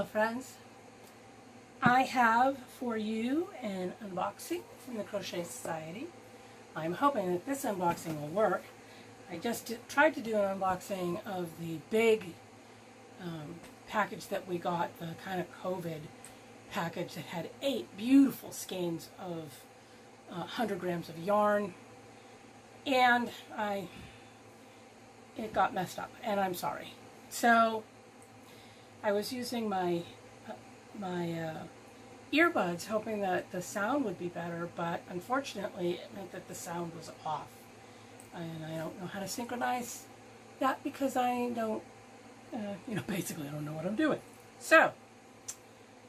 Hello friends, I have for you an unboxing from the Crochet Society. I'm hoping that this unboxing will work. I just tried to do an unboxing of the big package that we got, the kind of COVID package that had 8 beautiful skeins of 100 grams of yarn, and it got messed up, and I'm sorry. So I was using my earbuds hoping that the sound would be better, but unfortunately it meant that the sound was off. And I don't know how to synchronize that because I don't, basically I don't know what I'm doing. So,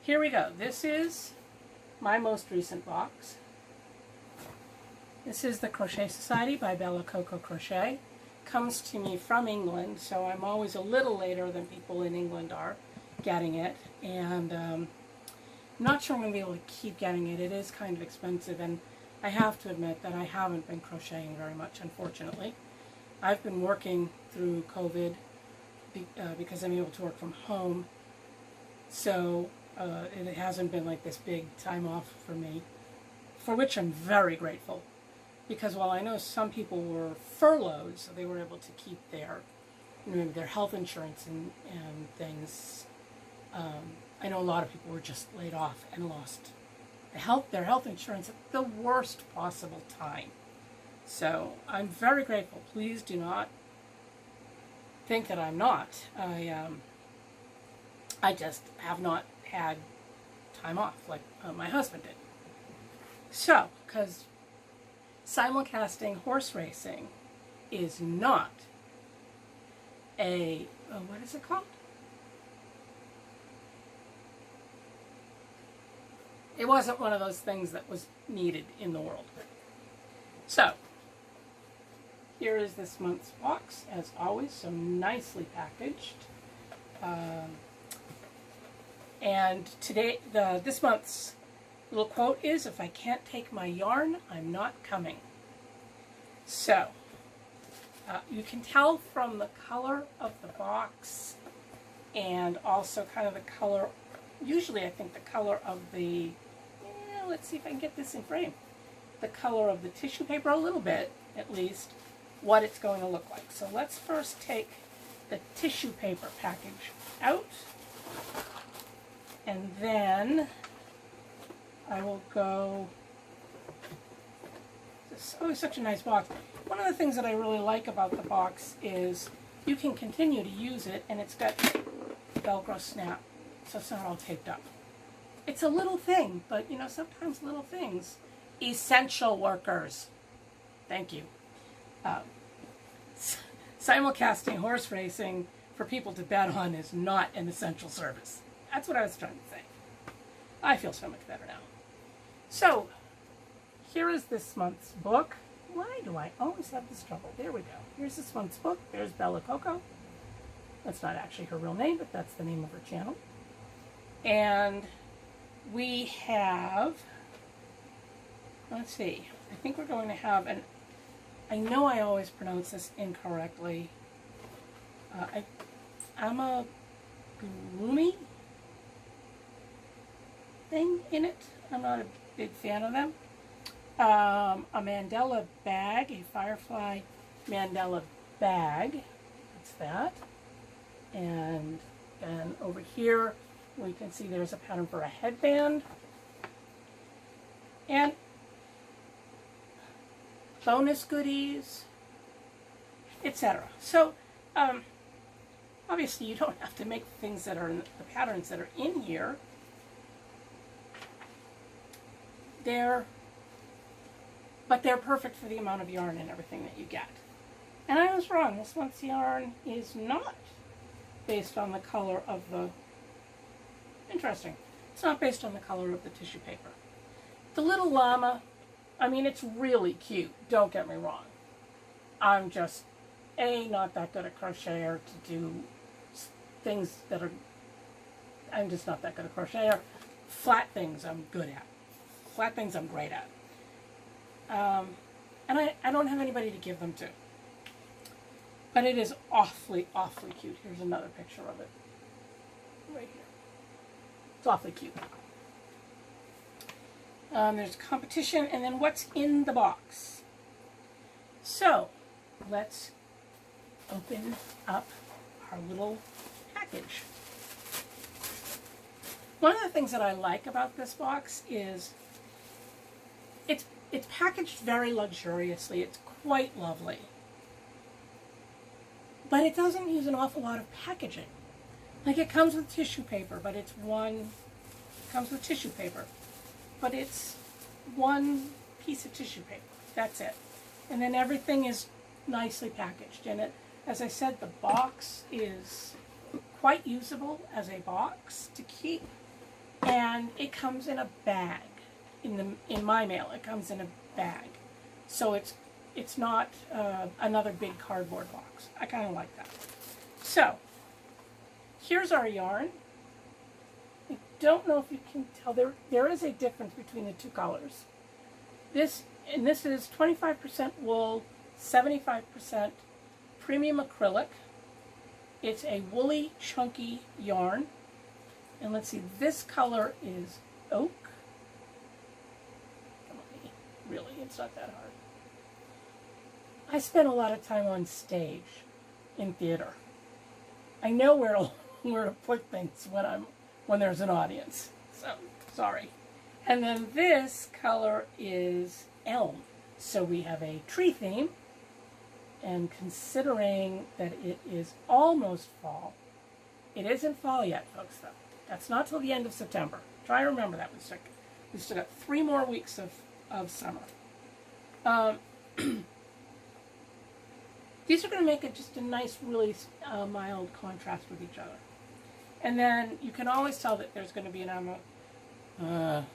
here we go. This is my most recent box. This is the Crochet Society by Bella Coco Crochet. Comes to me from England, so I'm always a little later than people in England are getting it, and I'm not sure I'm going to be able to keep getting it. It is kind of expensive, and I have to admit that I haven't been crocheting very much, unfortunately. I've been working through COVID because I'm able to work from home, so it hasn't been like this big time off for me, for which I'm very grateful. Because while I know some people were furloughed, so they were able to keep their, maybe their health insurance and things, I know a lot of people were just laid off and lost their health insurance at the worst possible time. So I'm very grateful. Please do not think that I'm not. I just have not had time off like my husband did. So, because simulcasting horse racing is not a, what is it called? It wasn't one of those things that was needed in the world. So, here is this month's box, as always, so nicely packaged. And today, this month's little quote is, "If I can't take my yarn, I'm not coming." So, you can tell from the color of the box and also kind of the color, usually I think the color of the, let's see if I can get this in frame, the color of the tissue paper a little bit, at least, what it's going to look like. So let's first take the tissue paper package out, and then I will go, it's always such a nice box. One of the things that I really like about the box is you can continue to use it, and it's got Velcro snap, so it's not all taped up. It's a little thing, but sometimes little things. Essential workers. Thank you. Simulcasting horse racing for people to bet on is not an essential service. That's what I was trying to say. I feel so much better now. So, here is this month's book. Why do I always have this trouble? There we go. Here's this month's book. There's Bella Coco. That's not actually her real name, but that's the name of her channel. And we have, let's see, I think we're going to have an, I know I always pronounce this incorrectly, amigurumi thing in it. I'm not a big fan of them. A mandala bag, a firefly mandala bag, that's that. And then over here we can see there's a pattern for a headband. And bonus goodies, etc. So, obviously you don't have to make things that are in the patterns that are in here. But they're perfect for the amount of yarn and everything that you get. And I was wrong. This month's yarn is not based on the color of the, interesting, it's not based on the color of the tissue paper. The little llama, I mean, it's really cute, don't get me wrong. I'm just, not that good a crocheter to do things that are, I'm just not that good a crocheter. Flat things I'm good at. Flat things I'm great at. And I don't have anybody to give them to. But it is awfully, awfully cute. Here's another picture of it. Right here. It's awfully cute. There's competition, and then what's in the box. So let's open up our little package. One of the things that I like about this box is it's packaged very luxuriously. It's quite lovely. But it doesn't use an awful lot of packaging. Like, it comes with tissue paper, but it's one piece of tissue paper. That's it. And then everything is nicely packaged. And it, as I said, the box is quite usable as a box to keep. And it comes in a bag. In my mail, it comes in a bag. So it's not another big cardboard box. I kind of like that. So here's our yarn. I don't know if you can tell, there is a difference between the two colors. This is 25% wool, 75% premium acrylic. It's a woolly, chunky yarn. And let's see, this color is oak. Come on, really, it's not that hard. I spent a lot of time on stage in theater. I know where to put things when there's an audience. So sorry. And then this color is elm. So we have a tree theme. And considering that it is almost fall, it isn't fall yet, folks, though. That's not till the end of September. Try to remember that. We still got 3 more weeks of summer. These are going to make it just a nice, really mild contrast with each other. And then you can always tell that there's going to be an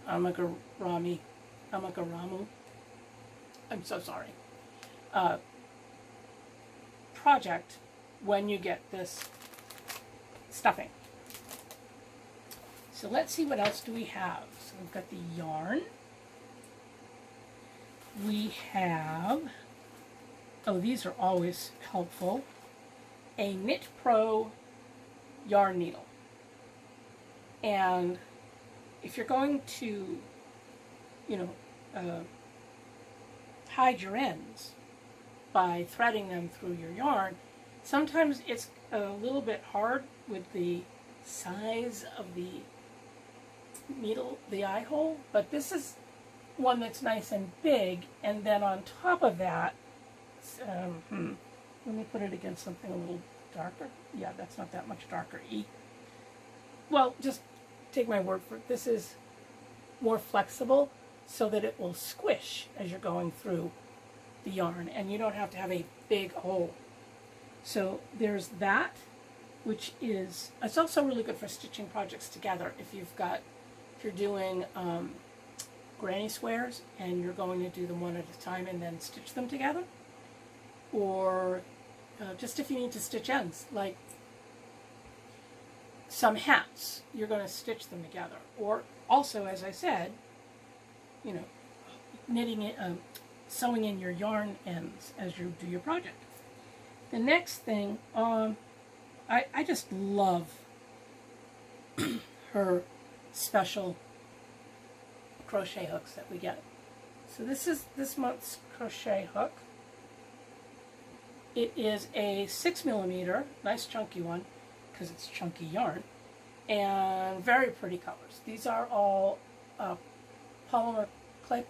amigurumi. I'm so sorry. Project when you get this stuffing. So let's see, what else do we have? So we've got the yarn. We have, oh, these are always helpful, a Knit Pro yarn needle. And if you're going to, hide your ends by threading them through your yarn, sometimes it's a little bit hard with the size of the needle, the eye hole, but this is one that's nice and big. And then on top of that, let me put it against something a little darker. Yeah, that's not that much darker. Well, just take my word for it. This is more flexible so that it will squish as you're going through the yarn, and you don't have to have a big hole. So there's that, which is, it's also really good for stitching projects together. If you're doing granny squares and you're going to do them one at a time and then stitch them together, or just if you need to stitch ends, like some hats, you're going to stitch them together. Or also, as I said, knitting it, sewing in your yarn ends as you do your project. The next thing, I just love her special crochet hooks that we get. So this is this month's crochet hook. It is a 6mm, nice chunky one, because it's chunky yarn, and very pretty colors. These are all clay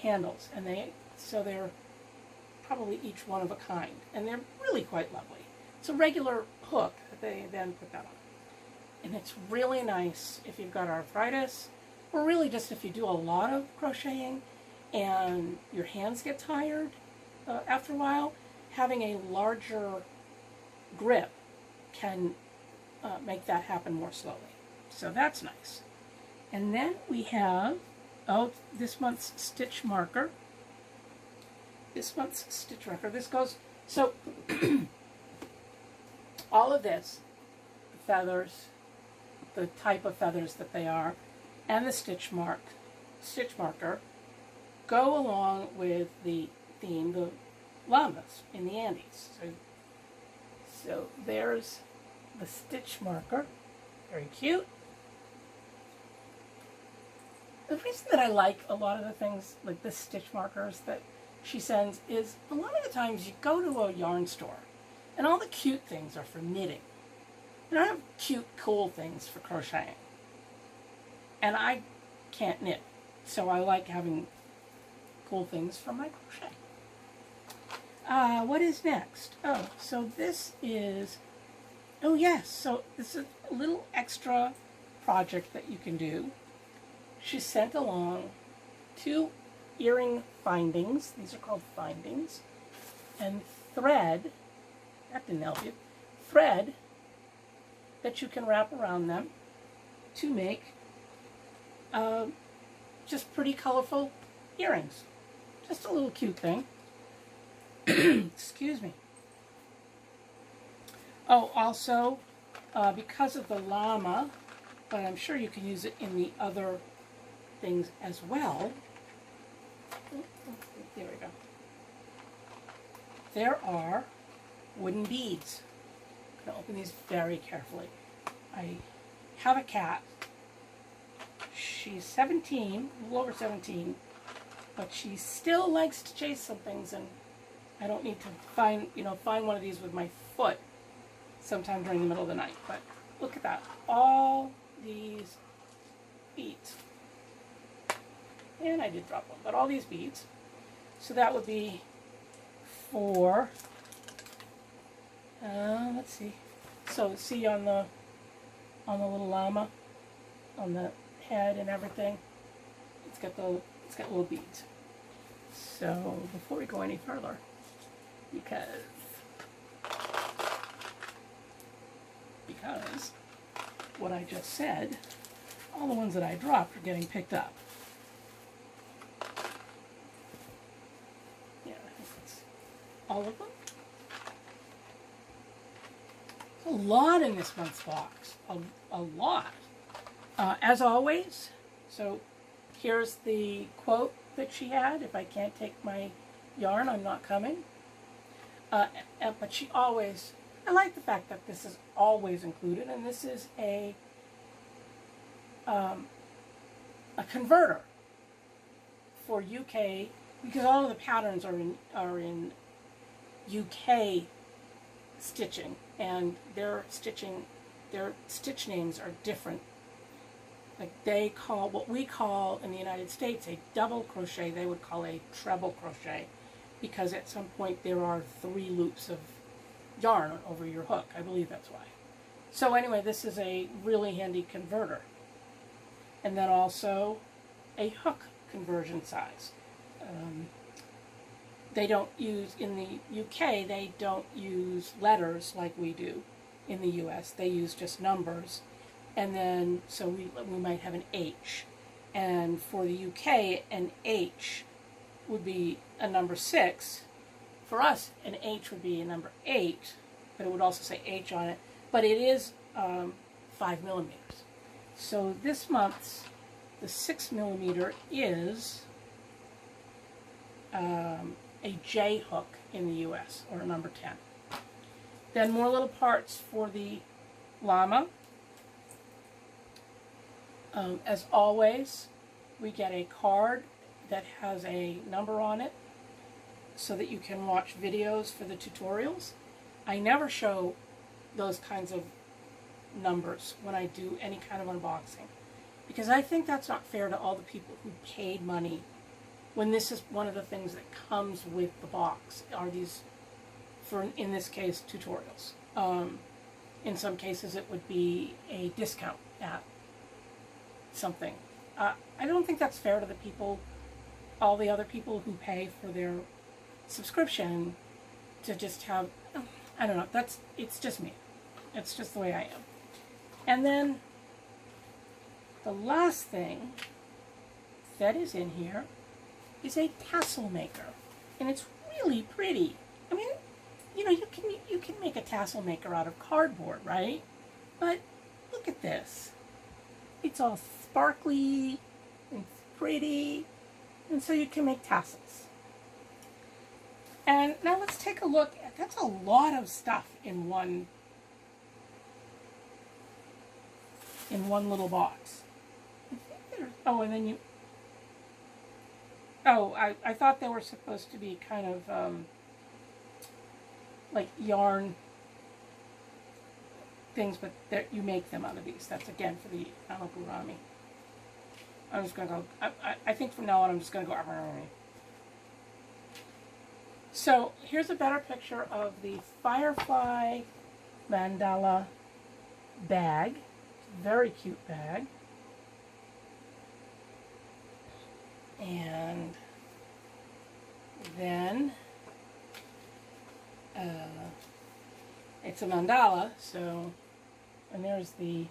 handles, and they're probably each one of a kind, and they're really quite lovely. It's a regular hook that they then put that on, and it's really nice if you've got arthritis, or really just if you do a lot of crocheting and your hands get tired after a while. Having a larger grip can make that happen more slowly. So that's nice. And then we have, this month's stitch marker. This goes, so all of this, the feathers, the type of feathers that they are, and the stitch marker, go along with the theme, the llamas in the Andes. So there's the stitch marker. Very cute. The reason that I like a lot of the things, like the stitch markers that she sends, is a lot of the times you go to a yarn store and all the cute things are for knitting. You don't have cute, cool things for crocheting. And I can't knit, so I like having cool things for my crochet. What is next? Oh, so this is, oh yes, so this is a little extra project that you can do. She sent along 2 earring findings. These are called findings. And thread, that didn't help you, thread that you can wrap around them to make just pretty colorful earrings. Just a little cute thing. Excuse me. Oh, also, because of the llama, but I'm sure you can use it in the other things as well. There we go. There are wooden beads. I'm going to open these very carefully. I have a cat. She's 17, a little over 17, but she still likes to chase some things, and I don't need to find one of these with my foot sometime during the middle of the night. But look at that. All these beads. And I did drop one, but all these beads. So that would be for, let's see. So see on the little llama, on the head and everything, it's got little beads. So before we go any further, because what I just said, all the ones that I dropped are getting picked up. Yeah, I think that's all of them. A lot in this month's box, a lot. As always, so here's the quote that she had: "If I can't take my yarn, I'm not coming." But she always, I like the fact that this is always included, and this is a converter for UK, because all of the patterns are in UK stitching, and their stitch names are different. Like they call, what we call in the United States a double crochet, they would call a treble crochet, because at some point there are 3 loops of yarn over your hook. I believe that's why. So anyway, this is a really handy converter. And then also a hook conversion size. They don't use, in the UK, they don't use letters like we do in the US. They use just numbers. And then, so we might have an H. And for the UK, an H would be a number 6. For us, an H would be a number 8, but it would also say H on it. But it is 5 millimeters. So this month's, the 6 millimeter is a J hook in the US, or a number 10. Then more little parts for the llama. As always, we get a card that has a number on it so that you can watch videos for the tutorials. I never show those kinds of numbers when I do any kind of unboxing, because I think that's not fair to all the people who paid money when this is one of the things that comes with the box, are these, for in this case, tutorials. In some cases it would be a discount at something. I don't think that's fair to the people, all the other people who pay for their subscription, to just have, I don't know, it's just me. It's just the way I am. And then the last thing that is in here is a tassel maker, and it's really pretty. I mean, you know, you can make a tassel maker out of cardboard, right? But look at this. It's all sparkly and pretty, and so you can make tassels. And now let's take a look at, that's a lot of stuff in one in one little box. I think oh, and then you, oh, I thought they were supposed to be kind of like yarn things, but you make them out of these. That's again for the amigurumi. I'm just going to go, I think from now on I'm just going to go amigurumi. So here's a better picture of the Firefly mandala bag. Very cute bag. And then it's a mandala, so, and there's the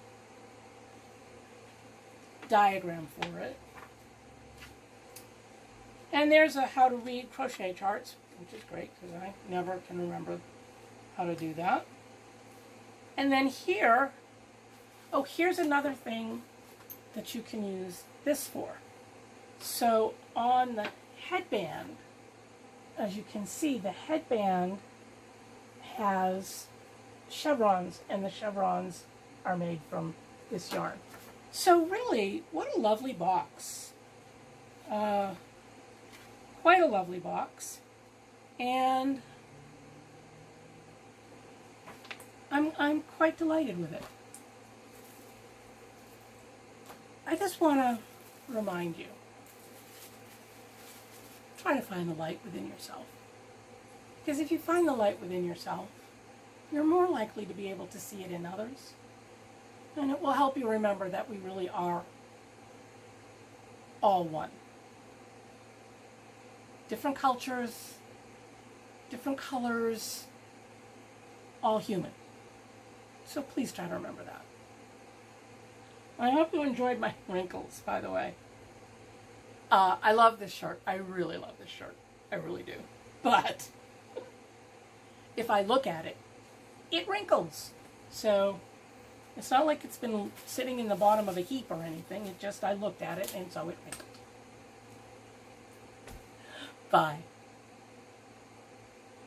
diagram for it. And there's a how to read crochet charts, which is great because I never can remember how to do that. And then here, oh, here's another thing that you can use this for. So on the headband, as you can see, the headband has chevrons, and the chevrons are made from this yarn. So really, what a lovely box. Quite a lovely box. And I'm quite delighted with it. I just want to remind you, try to find the light within yourself. Because if you find the light within yourself, you're more likely to be able to see it in others. And it will help you remember that we really are all one. Different cultures, different colors, all human. So please try to remember that. I hope you enjoyed my wrinkles, by the way. I love this shirt. I really love this shirt. I really do. But if I look at it, it wrinkles. So it's not like it's been sitting in the bottom of a heap or anything. It just, I looked at it and so it wrinkled. Bye.